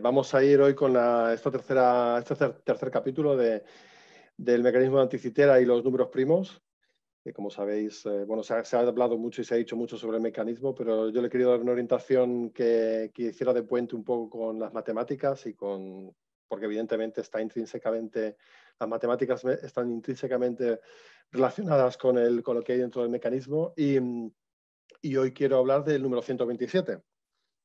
Vamos a ir hoy con este tercer capítulo del mecanismo de Anticitera y los números primos, que como sabéis, bueno, se ha hablado mucho y se ha dicho mucho sobre el mecanismo, pero yo le he querido dar una orientación que hiciera de puente un poco con las matemáticas porque evidentemente las matemáticas están intrínsecamente relacionadas con lo que hay dentro del mecanismo y hoy quiero hablar del número 127.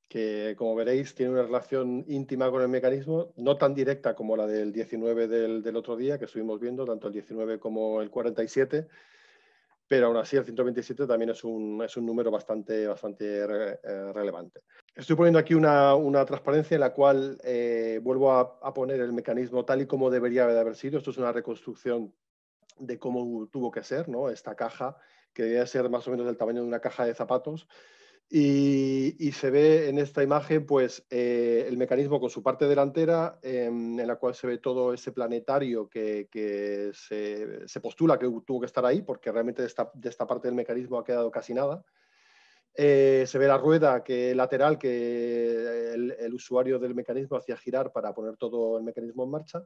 Que, como veréis, tiene una relación íntima con el mecanismo, no tan directa como la del 19 del otro día, que estuvimos viendo, tanto el 19 como el 47, pero aún así el 127 también es un número bastante relevante. Estoy poniendo aquí una transparencia en la cual vuelvo a poner el mecanismo tal y como debería de haber sido. Esto es una reconstrucción de cómo tuvo que ser, ¿no? Esta caja, que debía ser más o menos del tamaño de una caja de zapatos. Y se ve en esta imagen pues, el mecanismo con su parte delantera, en la cual se ve todo ese planetario que se postula que tuvo que estar ahí, porque realmente de esta parte del mecanismo ha quedado casi nada. Se ve la rueda lateral que el usuario del mecanismo hacía girar para poner todo el mecanismo en marcha.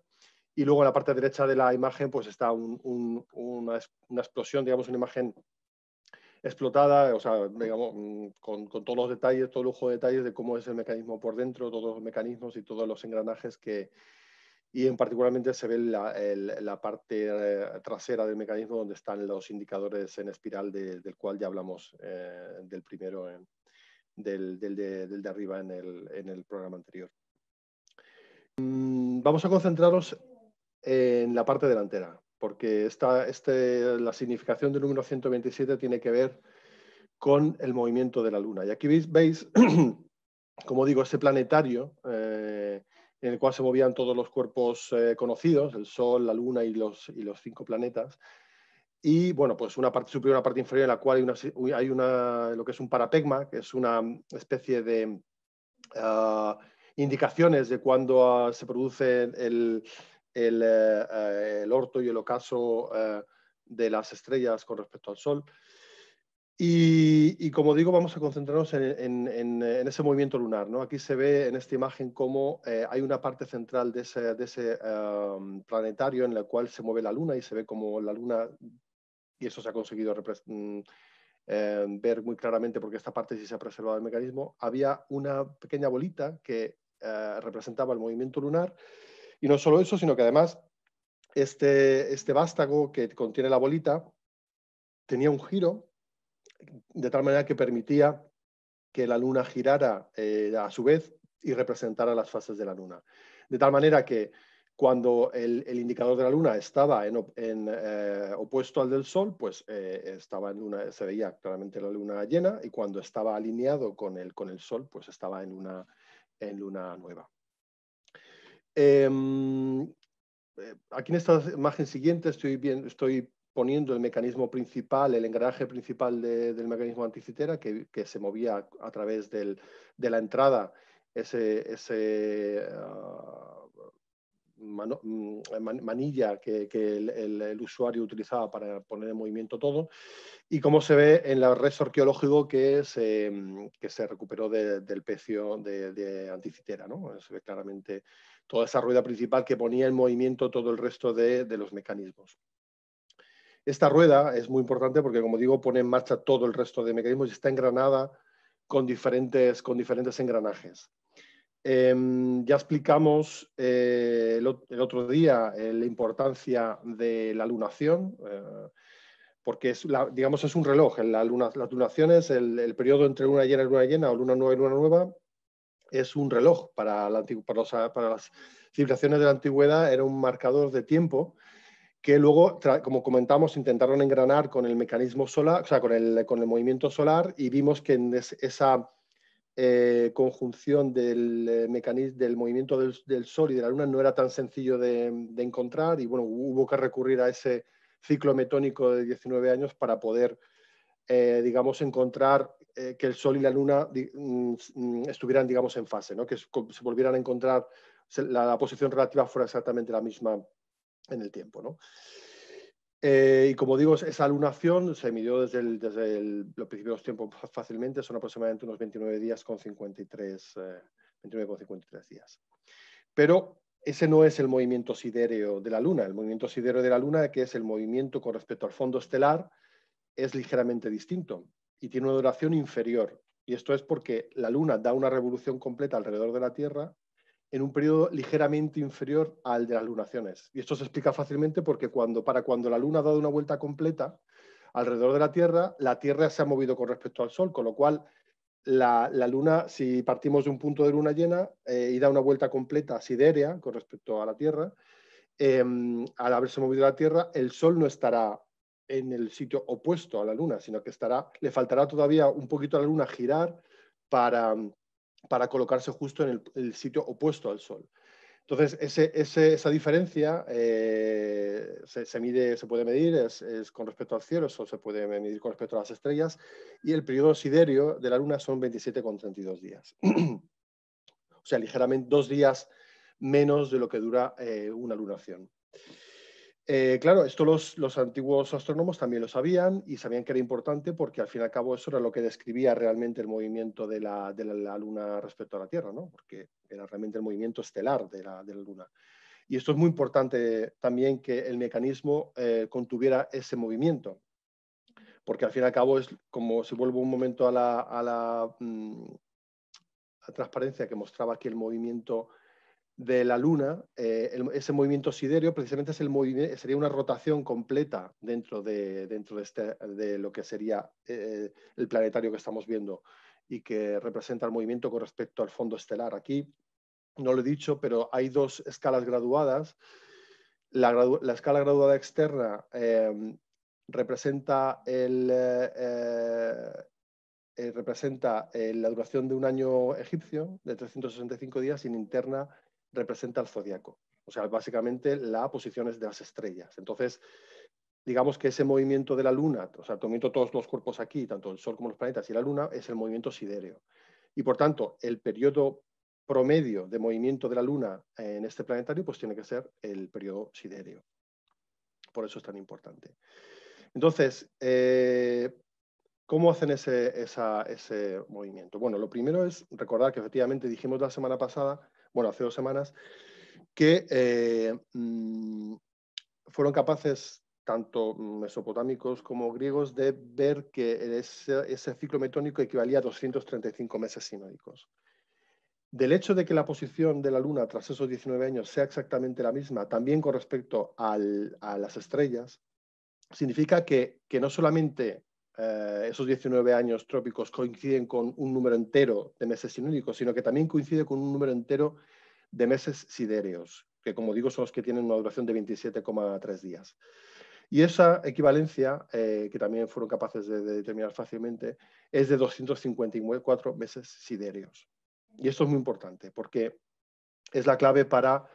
Y luego en la parte derecha de la imagen pues, está una explosión, digamos, una imagen explotada, o sea, digamos, con todos los detalles, todo el lujo de detalles de cómo es el mecanismo por dentro, todos los mecanismos y todos los engranajes y en particularmente se ve la parte trasera del mecanismo donde están los indicadores en espiral del cual ya hablamos del primero, del de arriba en el programa anterior. Vamos a concentrarnos en la parte delantera, porque la significación del número 127 tiene que ver con el movimiento de la Luna. Y aquí veis como digo, ese planetario en el cual se movían todos los cuerpos conocidos, el Sol, la Luna y los 5 planetas. Y bueno, pues una parte superior y una parte inferior en la cual hay lo que es un parapegma, que es una especie de indicaciones de cuando se produce el orto y el ocaso de las estrellas con respecto al Sol. Y como digo, vamos a concentrarnos en ese movimiento lunar, ¿no? Aquí se ve en esta imagen cómo hay una parte central de ese planetario en la cual se mueve la Luna y se ve como la Luna, y eso se ha conseguido ver muy claramente porque esta parte sí se ha preservado el mecanismo. Había una pequeña bolita que representaba el movimiento lunar, y no solo eso, sino que además este vástago que contiene la bolita tenía un giro de tal manera que permitía que la Luna girara a su vez y representara las fases de la Luna. De tal manera que cuando el indicador de la Luna estaba opuesto al del Sol, pues se veía claramente la Luna llena, y cuando estaba alineado con el Sol, pues estaba en luna nueva. Aquí en esta imagen siguiente estoy poniendo el mecanismo principal, el engranaje principal del mecanismo Anticitera, que se movía a través de la entrada, manilla que el usuario utilizaba para poner en movimiento todo, y como se ve en el resto arqueológico que se recuperó del pecio de Anticitera, ¿no? Se ve claramente toda esa rueda principal que ponía en movimiento todo el resto de los mecanismos. Esta rueda es muy importante porque, como digo, pone en marcha todo el resto de mecanismos y está engranada con diferentes engranajes. Ya explicamos el otro día la importancia de la lunación, porque digamos, es un reloj. Las lunaciones, el periodo entre luna llena y luna llena, o luna nueva y luna nueva, es un reloj para las civilizaciones de la antigüedad. Era un marcador de tiempo que luego, como comentamos, intentaron engranar con el mecanismo solar, o sea, con el movimiento solar, y vimos que en esa conjunción del movimiento del Sol y de la Luna no era tan sencillo de encontrar, y bueno, hubo que recurrir a ese ciclo metónico de 19 años para poder, digamos, encontrar que el Sol y la Luna estuvieran, digamos, en fase, ¿no? Que se volvieran a encontrar, la posición relativa fuera exactamente la misma en el tiempo, ¿no? Y como digo, esa lunación se midió desde los principios de los tiempos fácilmente, son aproximadamente unos 29 días con 53 29,53 días. Pero ese no es el movimiento sidéreo de la Luna. El movimiento sidéreo de la Luna, que es el movimiento con respecto al fondo estelar, es ligeramente distinto y tiene una duración inferior. Y esto es porque la Luna da una revolución completa alrededor de la Tierra en un periodo ligeramente inferior al de las lunaciones. Y esto se explica fácilmente porque para cuando la Luna ha dado una vuelta completa alrededor de la Tierra se ha movido con respecto al Sol, con lo cual la Luna, si partimos de un punto de luna llena y da una vuelta completa sidérea con respecto a la Tierra, al haberse movido la Tierra, el Sol no estará en el sitio opuesto a la Luna, sino que le faltará todavía un poquito a la Luna girar para colocarse justo en el sitio opuesto al Sol. Entonces, esa diferencia se puede medir, es con respecto al cielo, eso se puede medir con respecto a las estrellas, y el periodo sidéreo de la Luna son 27,32 días. O sea, ligeramente 2 días menos de lo que dura una lunación. Claro, esto los antiguos astrónomos también lo sabían y sabían que era importante porque al fin y al cabo eso era lo que describía realmente el movimiento de la Luna respecto a la Tierra, ¿no? Porque era realmente el movimiento estelar de la Luna. Y esto es muy importante también que el mecanismo contuviera ese movimiento, porque al fin y al cabo es como si vuelvo un momento a la transparencia que mostraba aquí el movimiento de la Luna, ese movimiento sidéreo precisamente sería una rotación completa dentro de lo que sería el planetario que estamos viendo y que representa el movimiento con respecto al fondo estelar. Aquí no lo he dicho, pero hay 2 escalas graduadas. La escala graduada externa representa la duración de un año egipcio de 365 días y en interna representa el zodiaco. O sea, básicamente las posiciones de las estrellas. Entonces, digamos que ese movimiento de la Luna, o sea, el movimiento de todos los cuerpos aquí, tanto el Sol como los planetas y la Luna, es el movimiento sidéreo. Y por tanto, el periodo promedio de movimiento de la Luna en este planetario pues tiene que ser el periodo sidéreo. Por eso es tan importante. Entonces, ¿cómo hacen ese movimiento? Bueno, lo primero es recordar que efectivamente dijimos la semana pasada, bueno, hace 2 semanas, que fueron capaces, tanto mesopotámicos como griegos, de ver que ese ciclo metónico equivalía a 235 meses sinódicos. Del hecho de que la posición de la Luna tras esos 19 años sea exactamente la misma, también con respecto a las estrellas, significa que no solamente esos 19 años trópicos coinciden con un número entero de meses sinódicos, sino que también coincide con un número entero de meses sidéreos, que como digo son los que tienen una duración de 27,3 días. Y esa equivalencia, que también fueron capaces de determinar fácilmente, es de 254 meses sidéreos. Y esto es muy importante porque es la clave para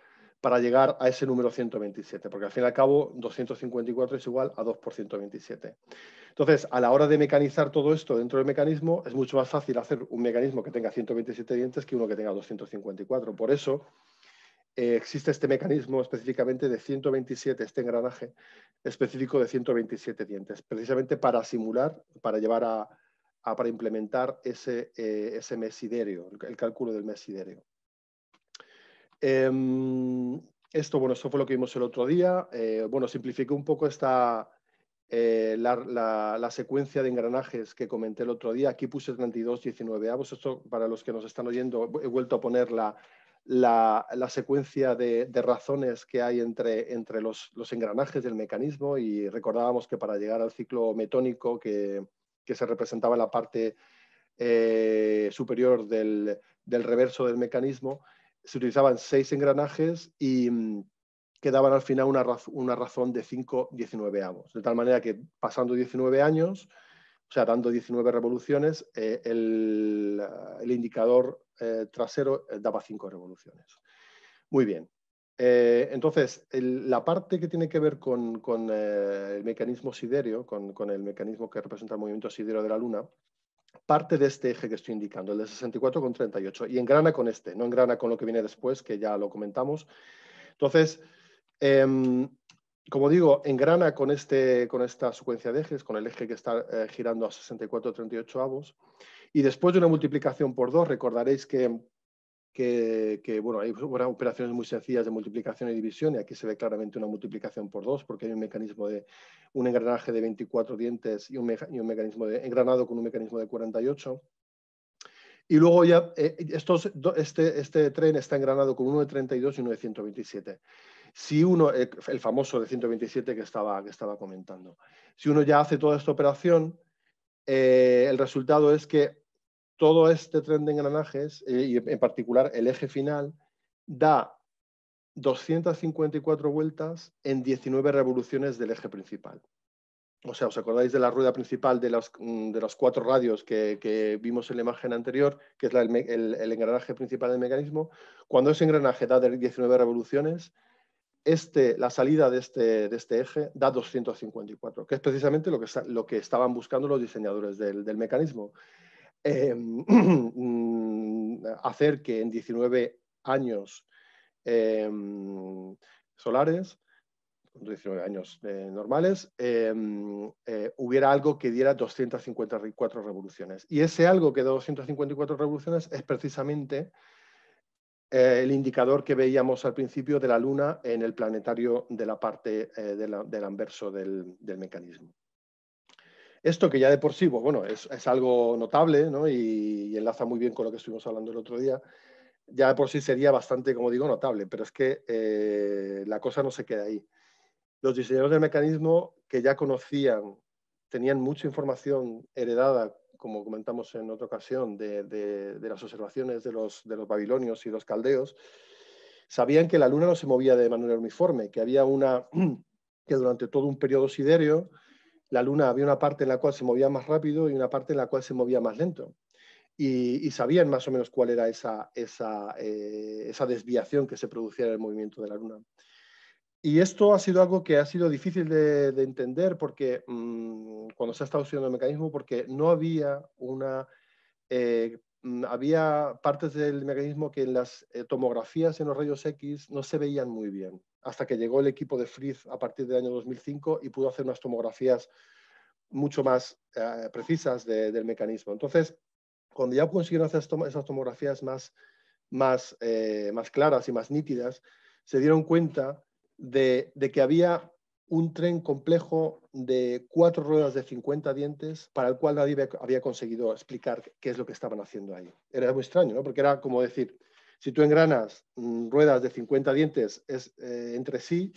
llegar a ese número 127, porque al fin y al cabo 254 es igual a 2 por 127. Entonces, a la hora de mecanizar todo esto dentro del mecanismo, es mucho más fácil hacer un mecanismo que tenga 127 dientes que uno que tenga 254. Por eso existe este mecanismo específicamente de 127, este engranaje específico de 127 dientes, precisamente para simular, para llevar para implementar ese mes sidéreo, el cálculo del mes sidéreo. Esto fue lo que vimos el otro día. Simplifiqué un poco la secuencia de engranajes que comenté el otro día. Aquí puse 32 19avos. Esto, para los que nos están oyendo, he vuelto a poner la secuencia de razones que hay entre los engranajes del mecanismo, y recordábamos que para llegar al ciclo metónico que se representaba en la parte superior del reverso del mecanismo, se utilizaban 6 engranajes y quedaban al final una razón de 5 19avos. De tal manera que pasando 19 años, o sea, dando 19 revoluciones, el indicador trasero daba 5 revoluciones. Muy bien. Entonces, la parte que tiene que ver con el mecanismo sidéreo, con el mecanismo que representa el movimiento sidéreo de la Luna, parte de este eje que estoy indicando, el de 64,38, y engrana con no engrana con lo que viene después, que ya lo comentamos. Entonces, como digo, engrana con esta secuencia de ejes, con el eje que está girando a 64,38avos, y después de una multiplicación por 2, recordaréis que bueno, hay operaciones muy sencillas de multiplicación y división, y aquí se ve claramente una multiplicación por 2, porque hay un mecanismo de un engranaje de 24 dientes y un mecanismo de engranado con un mecanismo de 48. Y luego ya este tren está engranado con uno de 32 y uno de 127. Si uno, el famoso de 127 que estaba comentando, si uno ya hace toda esta operación, el resultado es que todo este tren de engranajes, y en particular el eje final, da 254 vueltas en 19 revoluciones del eje principal. O sea, ¿os acordáis de la rueda principal de los 4 radios que vimos en la imagen anterior, que es el engranaje principal del mecanismo? Cuando ese engranaje da 19 revoluciones, la salida de este eje da 254, que es precisamente lo que estaban buscando los diseñadores del mecanismo. Hacer que en 19 años solares, 19 años normales, hubiera algo que diera 254 revoluciones. Y ese algo que da 254 revoluciones es precisamente el indicador que veíamos al principio de la Luna en el planetario de la parte del anverso del mecanismo. Esto que ya de por sí, bueno, es algo notable, ¿no? y enlaza muy bien con lo que estuvimos hablando el otro día, ya de por sí sería bastante, como digo, notable, pero es que la cosa no se queda ahí. Los diseñadores del mecanismo, que ya conocían, tenían mucha información heredada, como comentamos en otra ocasión, de las observaciones de los babilonios y los caldeos, sabían que la Luna no se movía de manera uniforme, que había que durante todo un periodo siderio, la Luna había una parte en la cual se movía más rápido y una parte en la cual se movía más lento. Y sabían más o menos cuál era esa desviación que se producía en el movimiento de la Luna. Y esto ha sido algo que ha sido difícil de entender porque cuando se ha estado estudiando el mecanismo, porque no había había partes del mecanismo que en las tomografías en los rayos X no se veían muy bien, hasta que llegó el equipo de Fritz a partir del año 2005 y pudo hacer unas tomografías mucho más precisas del mecanismo. Entonces, cuando ya consiguieron hacer esas tomografías más claras y más nítidas, se dieron cuenta de que había un tren complejo de 4 ruedas de 50 dientes para el cual nadie había conseguido explicar qué es lo que estaban haciendo ahí. Era muy extraño, ¿no? Porque era como decir, si tú engranas ruedas de 50 dientes entre sí,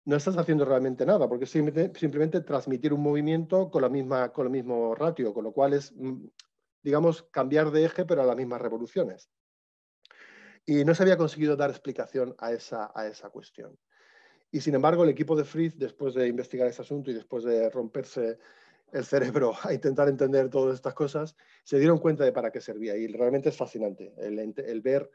no estás haciendo realmente nada, porque es simplemente transmitir un movimiento con el mismo ratio, con lo cual es, digamos, cambiar de eje, pero a las mismas revoluciones. Y no se había conseguido dar explicación a esa cuestión. Y sin embargo, el equipo de Fritz, después de investigar ese asunto y después de romperse el cerebro a intentar entender todas estas cosas, se dieron cuenta de para qué servía. Y realmente es fascinante el ver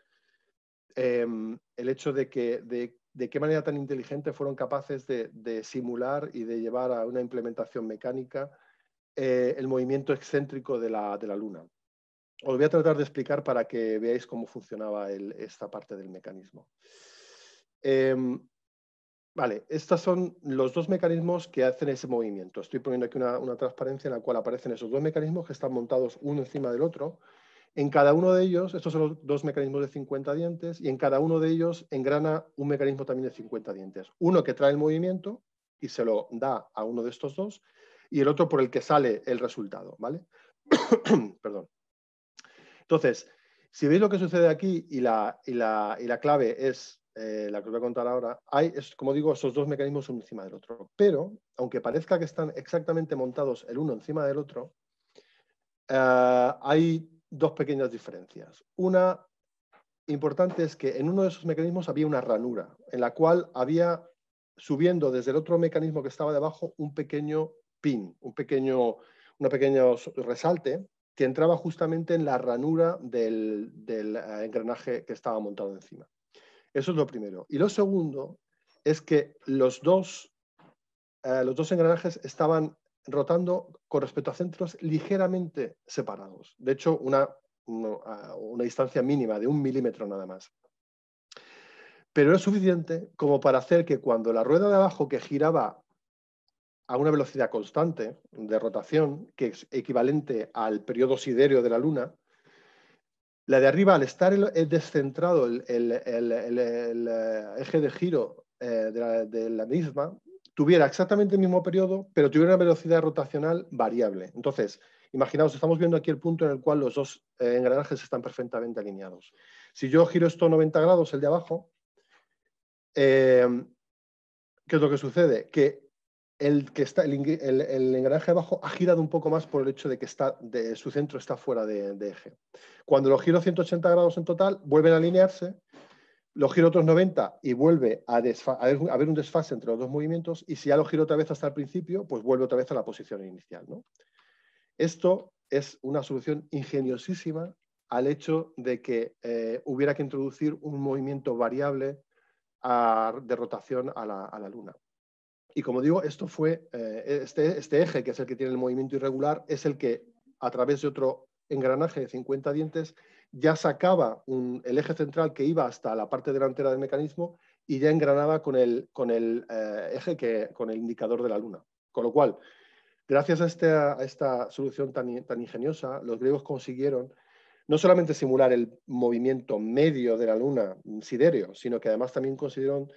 el hecho de qué manera tan inteligente fueron capaces de simular y de llevar a una implementación mecánica el movimiento excéntrico de la Luna. Os voy a tratar de explicar para que veáis cómo funcionaba esta parte del mecanismo. Vale, estos son los 2 mecanismos que hacen ese movimiento. Estoy poniendo aquí una transparencia en la cual aparecen esos 2 mecanismos que están montados uno encima del otro. En cada uno de ellos, estos son los 2 mecanismos de 50 dientes, y en cada uno de ellos engrana un mecanismo también de 50 dientes. Uno que trae el movimiento y se lo da a uno de estos 2, y el otro por el que sale el resultado, ¿vale? Perdón. Entonces, si veis lo que sucede aquí y la clave es la que os voy a contar ahora, como digo, esos 2 mecanismos uno encima del otro. Pero, aunque parezca que están exactamente montados el uno encima del otro, hay 2 pequeñas diferencias. Una importante es que en uno de esos mecanismos había una ranura, en la cual había, subiendo desde el otro mecanismo que estaba debajo, un pequeño pin, un pequeño resalte que entraba justamente en la ranura del engranaje que estaba montado encima. Eso es lo primero. Y lo segundo es que los dos engranajes estaban rotando con respecto a centros ligeramente separados. De hecho, una distancia mínima de 1 milímetro nada más. Pero es suficiente como para hacer que cuando la rueda de abajo, que giraba a una velocidad constante de rotación, que es equivalente al periodo siderio de la Luna, La de arriba, al estar descentrado el eje de giro de la misma, tuviera exactamente el mismo periodo, pero tuviera una velocidad rotacional variable. Entonces, imaginaos, estamos viendo aquí el punto en el cual los dos engranajes están perfectamente alineados. Si yo giro esto 90 grados, el de abajo, ¿qué es lo que sucede? Que el engranaje de abajo ha girado un poco más por el hecho de que su centro está fuera de eje. Cuando lo giro 180 grados en total, vuelven a alinearse, lo giro otros 90 y vuelve a haber un desfase entre los dos movimientos, y si ya lo giro otra vez hasta el principio, pues vuelve otra vez a la posición inicial, ¿no? Esto es una solución ingeniosísima al hecho de que hubiera que introducir un movimiento variable de rotación a la Luna. Y como digo, esto fue, este eje, que es el que tiene el movimiento irregular, es el que, a través de otro engranaje de 50 dientes, ya sacaba el eje central que iba hasta la parte delantera del mecanismo y ya engranaba con el eje con el indicador de la Luna. Con lo cual, gracias a esta solución tan ingeniosa, los griegos consiguieron no solamente simular el movimiento medio de la Luna siderio, sino que además también consiguieron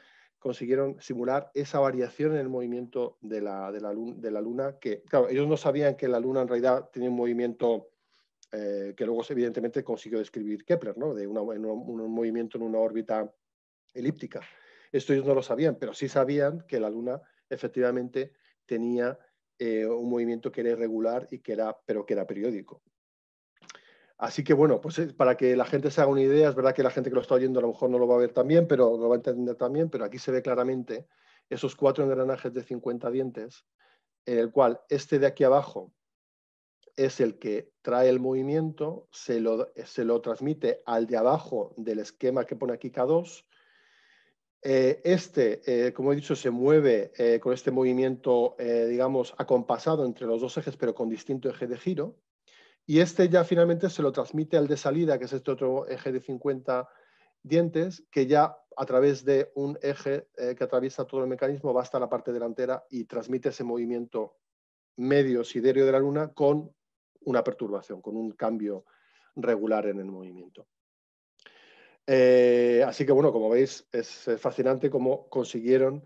simular esa variación en el movimiento de la Luna, que, claro, ellos no sabían que la Luna en realidad tenía un movimiento que luego evidentemente consiguió describir Kepler, ¿no? De un movimiento en una órbita elíptica. Esto ellos no lo sabían, pero sí sabían que la Luna efectivamente tenía un movimiento que era irregular pero que era periódico. Así que bueno, pues para que la gente se haga una idea, es verdad que la gente que lo está oyendo a lo mejor no lo va a ver también, pero lo va a entender también, pero aquí se ve claramente esos 4 engranajes de 50 dientes, en el cual este de aquí abajo es el que trae el movimiento, se lo transmite al de abajo del esquema que pone aquí K2. Como he dicho, se mueve con este movimiento, digamos, acompasado entre los dos ejes, pero con distinto eje de giro. Y este ya finalmente se lo transmite al de salida, que es este otro eje de 50 dientes, que ya a través de un eje que atraviesa todo el mecanismo va hasta la parte delantera y transmite ese movimiento medio siderio de la Luna con una perturbación, con un cambio regular en el movimiento. Así que bueno, como veis, es fascinante cómo consiguieron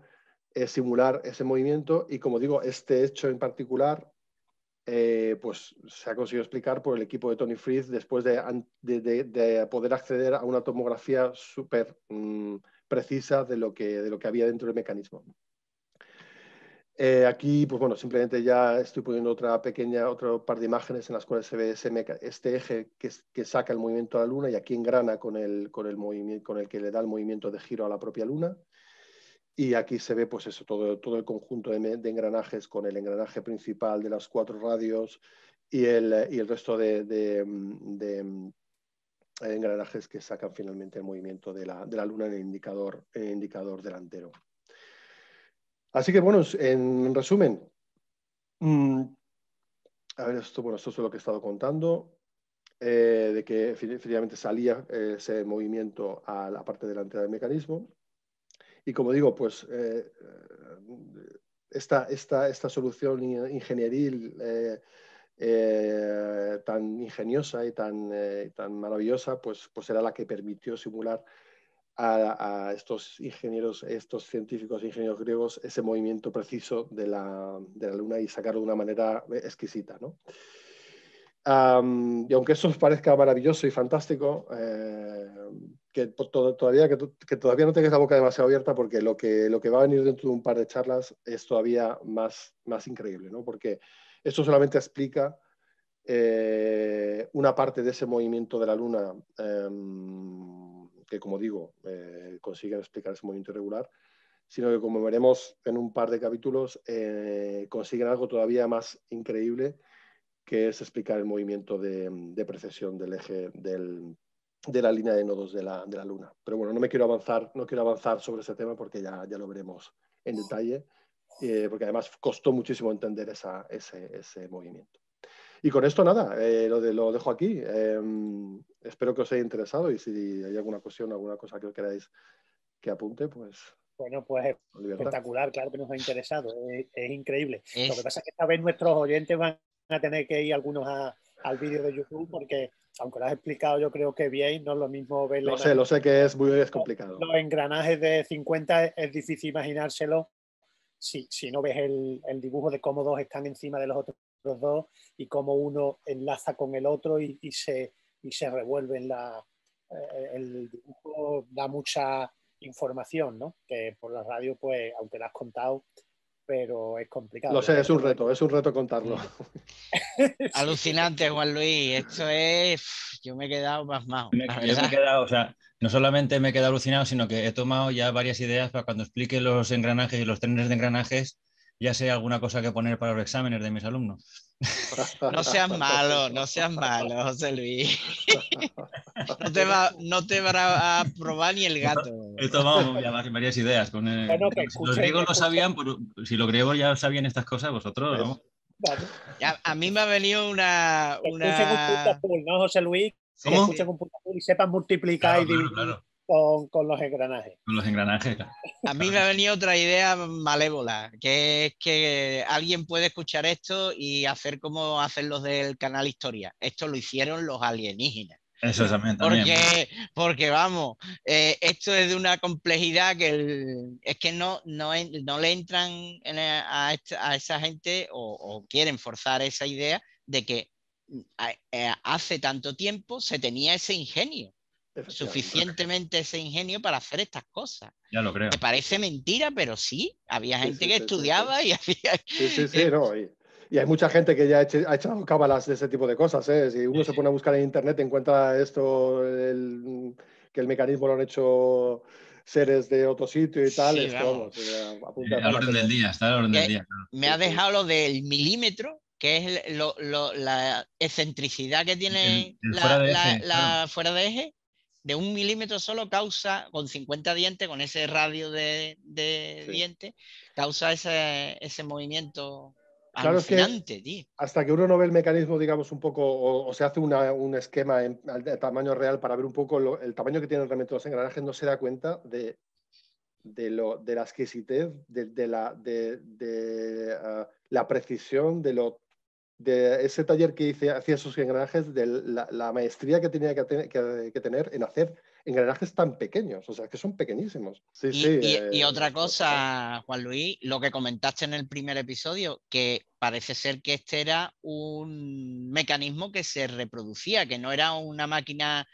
simular ese movimiento, y como digo, este hecho en particular pues se ha conseguido explicar por el equipo de Tony Freeth después de poder acceder a una tomografía súper precisa de lo que había dentro del mecanismo. Aquí, pues bueno, simplemente ya estoy poniendo otro par de imágenes en las cuales se ve este eje que saca el movimiento a la Luna, y aquí engrana con el que le da el movimiento de giro a la propia Luna. Y aquí se ve pues eso, todo el conjunto de engranajes, con el engranaje principal de las 4 radios y el resto de engranajes que sacan finalmente el movimiento de la Luna en el indicador delantero. Así que bueno, en resumen, a ver, esto es lo que he estado contando, de que efectivamente salía ese movimiento a la parte delantera del mecanismo. Y como digo, pues esta solución ingenieril tan ingeniosa y tan maravillosa, pues era la que permitió simular a estos científicos e ingenieros griegos ese movimiento preciso de la Luna y sacarlo de una manera exquisita, ¿no? Y aunque eso os parezca maravilloso y fantástico, que todavía no tengáis la boca demasiado abierta, porque lo que va a venir dentro de un par de charlas es todavía más increíble, ¿no? Porque esto solamente explica una parte de ese movimiento de la Luna, que como digo, consiguen explicar ese movimiento irregular, sino que, como veremos en un par de capítulos, consiguen algo todavía más increíble, que es explicar el movimiento de precesión del eje de la línea de nodos de la Luna. Pero bueno, no quiero avanzar sobre ese tema, porque ya lo veremos en detalle, porque además costó muchísimo entender ese movimiento. Y con esto nada, lo dejo aquí. Espero que os haya interesado, y si hay alguna cuestión, alguna cosa que queráis que apunte, pues... Bueno, pues espectacular, claro que nos ha interesado, es increíble. Lo que pasa es que esta vez nuestros oyentes van a tener que ir algunos a al vídeo de YouTube, porque aunque lo has explicado yo creo que bien, no es lo mismo ver Lo sé que es complicado. Los engranajes de 50 es difícil imaginárselo si no ves el dibujo de cómo dos están encima de los otros dos y cómo uno enlaza con el otro y se revuelven el dibujo da mucha información, ¿no? Que por la radio, pues, aunque la has contado, pero es complicado. Lo sé, es un reto contarlo. Alucinante, Juan Luis. Esto es... Yo me he quedado pasmado. Yo me he quedado, o sea, no solamente me he quedado alucinado, sino que he tomado ya varias ideas para cuando explique los engranajes y los trenes de engranajes, ya sé alguna cosa que poner para los exámenes de mis alumnos. No seas malo, José Luis. No te va a aprobar ni el gato. He tomado ya varias ideas. Si los griegos lo sabían, si los griegos ya sabían estas cosas, vosotros, ¿no? Vale. A mí me ha venido una... Escuchen un punto azul, ¿no, José Luis? ¿Cómo? Escuchen un punto azul y sepan multiplicar y dividir con los engranajes. Con los engranajes, claro. A mí me ha venido otra idea malévola, que es que alguien puede escuchar esto y hacer como hacen los del canal Historia. Esto lo hicieron los alienígenas. Eso también. Porque vamos, esto es de una complejidad que es que no le entran a esa gente o quieren forzar esa idea de que hace tanto tiempo se tenía ese ingenio, suficientemente ese ingenio para hacer estas cosas. Ya lo creo. Me parece mentira, pero sí, había gente que estudiaba y había... Sí, no, y hay mucha gente que ya ha echado cábalas de ese tipo de cosas, ¿eh? Si uno se pone a buscar en internet, encuentra esto, que el mecanismo lo han hecho seres de otro sitio y tal. Sí, esto, al orden del día, está al orden del día. Claro. Me ha dejado lo del milímetro, que es la excentricidad que tiene fuera de eje. De 1 milímetro solo causa, con 50 dientes, con ese radio de dientes, causa ese movimiento alucinante, es que tío. Hasta que uno no ve el mecanismo, digamos, un poco, o se hace un esquema de tamaño real para ver un poco el tamaño que tienen realmente los engranajes, no se da cuenta de la exquisitez, de la precisión, de ese taller que hacía esos engranajes, de la maestría que tenía que tener en hacer engranajes tan pequeños, o sea, que son pequeñísimos. Y otra cosa, Juan Luis, lo que comentaste en el primer episodio, que parece ser que este era un mecanismo que se reproducía, que no era una máquina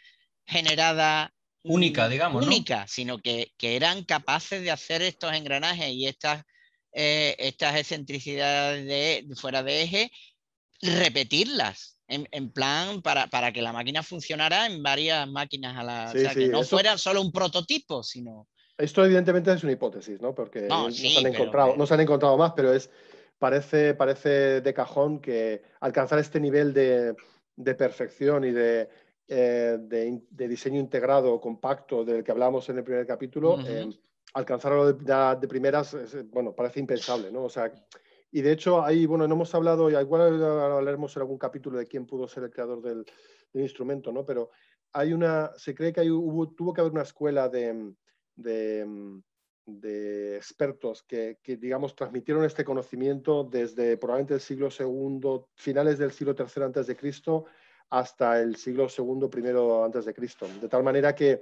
generada única, digamos, única, ¿no? Sino que eran capaces de hacer estos engranajes y estas excentricidades fuera de eje, repetirlas en plan para que la máquina funcionara en varias máquinas a la... Sí, o sea, que no fuera solo un prototipo, sino... Esto evidentemente es una hipótesis, ¿no? Porque no se han encontrado más, pero parece de cajón que alcanzar este nivel de perfección y de diseño integrado, compacto, del que hablamos en el primer capítulo, alcanzarlo de primeras, bueno, parece impensable, ¿no? O sea, y de hecho, ahí, bueno, no hemos hablado, y igual hablaremos en algún capítulo de quién pudo ser el creador del instrumento, ¿no? Pero se cree que tuvo que haber una escuela de expertos que, digamos, transmitieron este conocimiento desde probablemente el siglo II, finales del siglo III antes de Cristo, hasta el siglo II, primero antes de Cristo. De tal manera que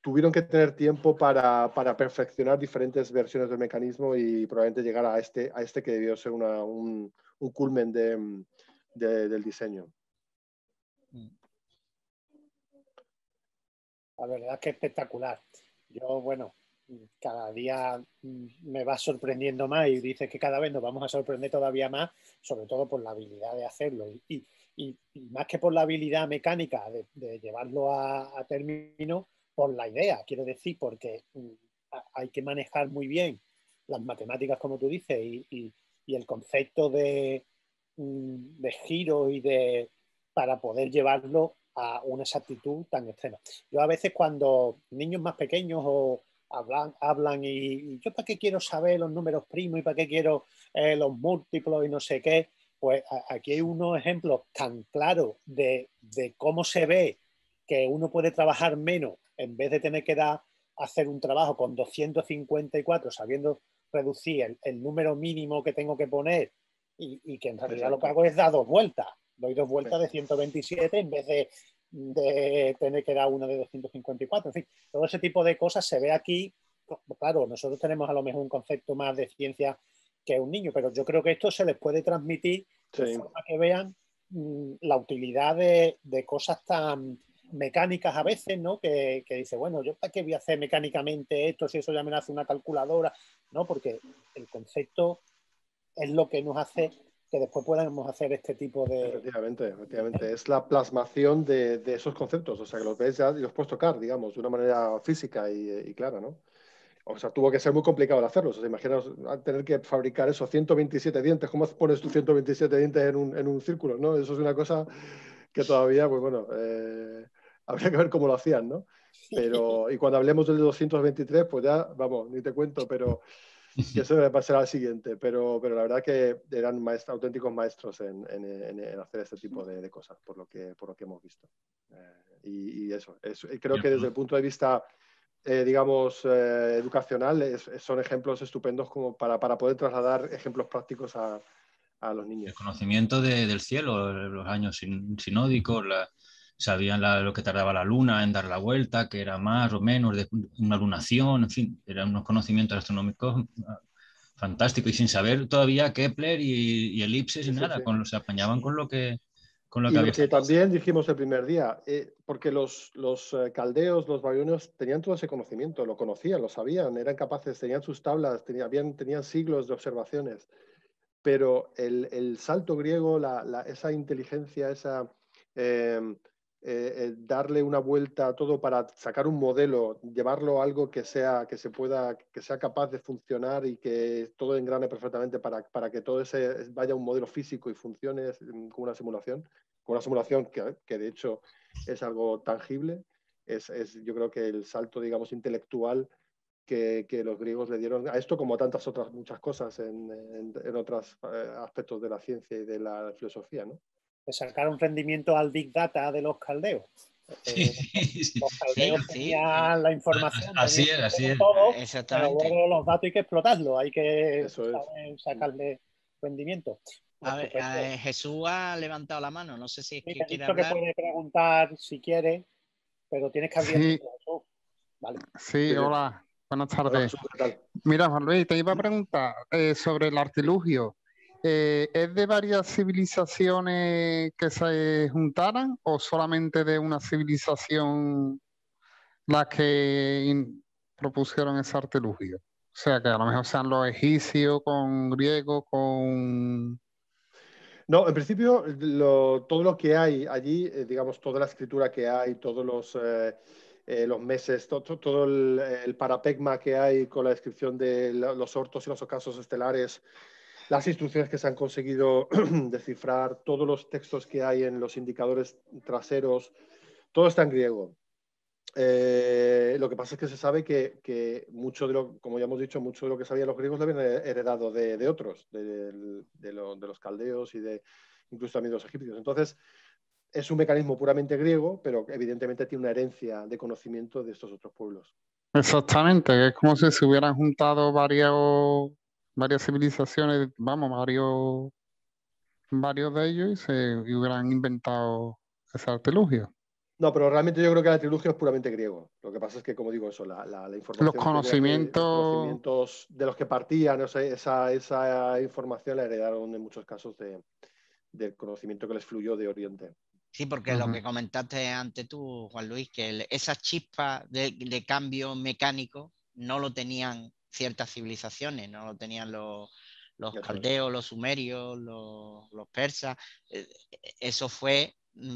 tuvieron que tener tiempo para perfeccionar diferentes versiones del mecanismo y probablemente llegar a este que debió ser un culmen del diseño. La verdad es que espectacular. Yo, bueno, cada día me va sorprendiendo más y dices que cada vez nos vamos a sorprender todavía más, sobre todo por la habilidad de hacerlo y más que por la habilidad mecánica de llevarlo a término, por la idea, quiero decir, porque hay que manejar muy bien las matemáticas, como tú dices, y el concepto de giro para poder llevarlo a una exactitud tan extrema. Yo a veces cuando niños más pequeños hablan y yo para qué quiero saber los números primos y para qué quiero los múltiplos y no sé qué, pues aquí hay unos ejemplos tan claros de cómo se ve que uno puede trabajar menos en vez de tener que hacer un trabajo con 254 sabiendo reducir el número mínimo que tengo que poner y que en realidad lo que hago es dar 2 vueltas doy 2 vueltas de 127 en vez de tener que dar una de 254. En fin, todo ese tipo de cosas se ve aquí. Claro, nosotros tenemos a lo mejor un concepto más de ciencia que un niño, pero yo creo que esto se les puede transmitir de forma que vean la utilidad de cosas tan mecánicas a veces, ¿no? Que dice, bueno, ¿yo para qué voy a hacer mecánicamente esto si eso ya me hace una calculadora? No, porque el concepto es lo que nos hace que después podamos hacer este tipo de... Efectivamente. Es la plasmación de esos conceptos, o sea, que los ves ya y los puedes tocar, digamos, de una manera física y clara, ¿no? O sea, tuvo que ser muy complicado el hacerlo. O sea, imaginaos tener que fabricar esos 127 dientes. ¿Cómo pones tus 127 dientes en un círculo, ¿no? Eso es una cosa que todavía, pues bueno, habría que ver cómo lo hacían, ¿no? Pero, y cuando hablemos del 223, pues ya, vamos, ni te cuento, pero que eso será el siguiente. Pero la verdad que eran auténticos maestros en hacer este tipo de cosas, por lo que hemos visto. Y eso, creo que desde el punto de vista digamos, educacional, son ejemplos estupendos como para poder trasladar ejemplos prácticos a los niños. El conocimiento del cielo, los años sinódicos, sabían lo que tardaba la luna en dar la vuelta, que era más o menos de una lunación, en fin, eran unos conocimientos astronómicos fantásticos y sin saber todavía Kepler y elipses y nada, se apañaban con lo que... Y lo que también dijimos el primer día, porque los caldeos, los babilonios tenían todo ese conocimiento, lo conocían, lo sabían, eran capaces, tenían sus tablas, tenían siglos de observaciones, pero el salto griego, esa inteligencia, darle una vuelta a todo para sacar un modelo, llevarlo a algo que sea capaz de funcionar y que todo engrane perfectamente para que todo ese vaya a un modelo físico y funcione con una simulación que de hecho es algo tangible, yo creo que el salto, digamos, intelectual que los griegos le dieron a esto, como a tantas otras muchas cosas en otros aspectos de la ciencia y de la filosofía, ¿no? De sacar un rendimiento al Big Data de los caldeos. Los caldeos tenían la información, así es. todo, exactamente. pero luego los datos hay que explotarlos, hay que sacarle rendimiento. A ver, Jesús ha levantado la mano, no sé si es que quiere hablar. Que puede preguntar si quiere, pero tienes que abrir Jesús. Vale. Sí, hola, buenas tardes. Mira, Juan Luis, te iba a preguntar sobre el artilugio. ¿Es de varias civilizaciones que se juntaran o solamente de una civilización las que propusieron ese artilugio? O sea, que a lo mejor sean los egipcios con griegos, con... No, en principio, todo lo que hay allí, digamos, toda la escritura que hay, todos los meses, todo el parapegma que hay con la descripción de los ortos y los ocasos estelares, las instrucciones que se han conseguido descifrar, todos los textos que hay en los indicadores traseros, todo está en griego. Lo que pasa es que se sabe que mucho de lo, como ya hemos dicho, mucho de lo que sabían los griegos lo habían heredado de otros, de los caldeos y incluso también de los egipcios. Entonces, es un mecanismo puramente griego, pero evidentemente tiene una herencia de conocimiento de estos otros pueblos. Exactamente, es como si se hubieran juntado varias civilizaciones, vamos, varios de ellos y hubieran inventado ese artilugio. No, pero realmente yo creo que el artilugio es puramente griego. Lo que pasa es que, como digo, eso, la información... Los conocimientos de los que partían, o sea, esa información la heredaron en muchos casos del conocimiento que les fluyó de Oriente. Sí, porque lo que comentaste antes tú, Juan Luis, que esa chispa de cambio mecánico no lo tenían ciertas civilizaciones, no lo tenían los caldeos, los sumerios, los persas. Eso fue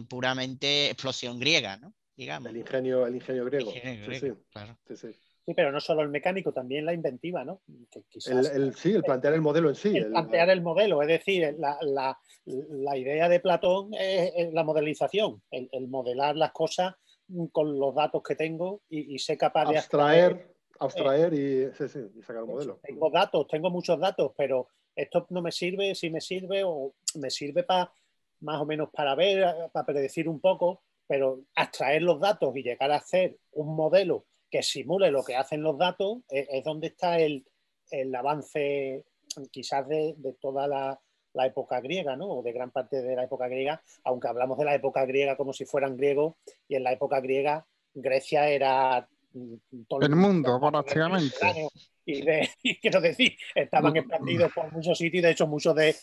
puramente explosión griega, ¿no? Digamos. El ingenio griego. Sí, claro. Sí, pero no solo el mecánico, también la inventiva, ¿no? Que quizás, el plantear el modelo en sí. Plantear el modelo, es decir, la idea de Platón es la modelización, el modelar las cosas con los datos que tengo y ser capaz de abstraer y sacar un modelo. Tengo muchos datos, pero esto no me sirve, si me sirve o me sirve para más o menos para ver, para predecir un poco, pero abstraer los datos y llegar a hacer un modelo que simule lo que hacen los datos, es donde está el avance quizás de toda la época griega, ¿no? O de gran parte de la época griega, aunque hablamos de la época griega como si fueran griegos, y en la época griega Grecia era todo el mundo, prácticamente. Y quiero decir, estaban expandidos por muchos sitios, y de hecho muchos de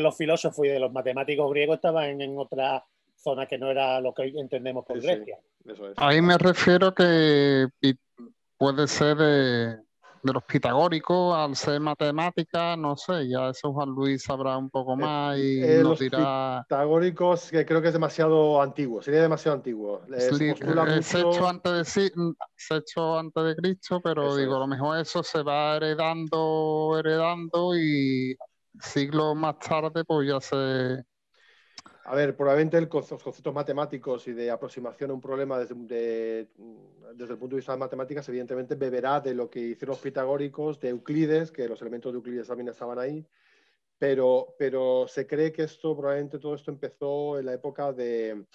los filósofos y de los matemáticos griegos estaban en otra zona que no era lo que hoy entendemos por Grecia. Sí, eso es. Ahí me refiero que puede ser de los pitagóricos, al ser matemática, no sé, ya eso Juan Luis sabrá un poco más y nos dirá... Los pitagóricos, que creo que es demasiado antiguo, sería demasiado antiguo. Sexto antes de Cristo, pero eso digo, a lo mejor eso se va heredando y siglos más tarde pues ya se... A ver, probablemente los conceptos matemáticos y de aproximación a un problema desde el punto de vista de matemáticas, evidentemente beberá de lo que hicieron los pitagóricos, de Euclides, que los elementos de Euclides también estaban ahí, pero se cree que probablemente todo esto empezó en la época de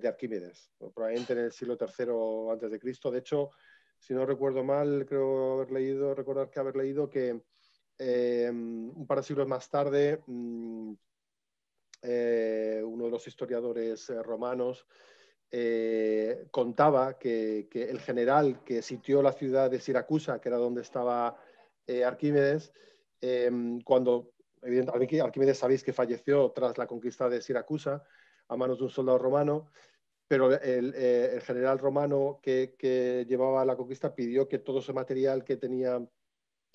Arquímedes, probablemente en el siglo III antes de Cristo. De hecho, si no recuerdo mal, creo recordar que haber leído que un par de siglos más tarde uno de los historiadores romanos contaba que el general que sitió la ciudad de Siracusa, que era donde estaba Arquímedes, cuando Arquímedes sabéis que falleció tras la conquista de Siracusa a manos de un soldado romano, pero el general romano que llevaba la conquista pidió que todo ese material que tenía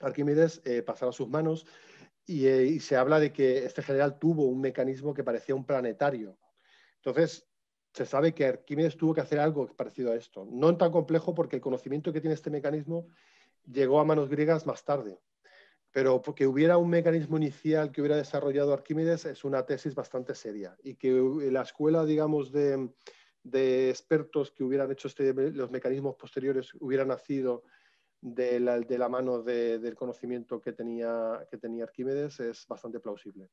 Arquímedes pasara a sus manos. Y se habla de que este general tuvo un mecanismo que parecía un planetario. Entonces, se sabe que Arquímedes tuvo que hacer algo parecido a esto. No tan complejo porque el conocimiento que tiene este mecanismo llegó a manos griegas más tarde. Pero porque hubiera un mecanismo inicial que hubiera desarrollado Arquímedes es una tesis bastante seria. Y que la escuela, digamos, de expertos que hubieran hecho los mecanismos posteriores hubieran nacido de la mano del conocimiento que tenía Arquímedes es bastante plausible.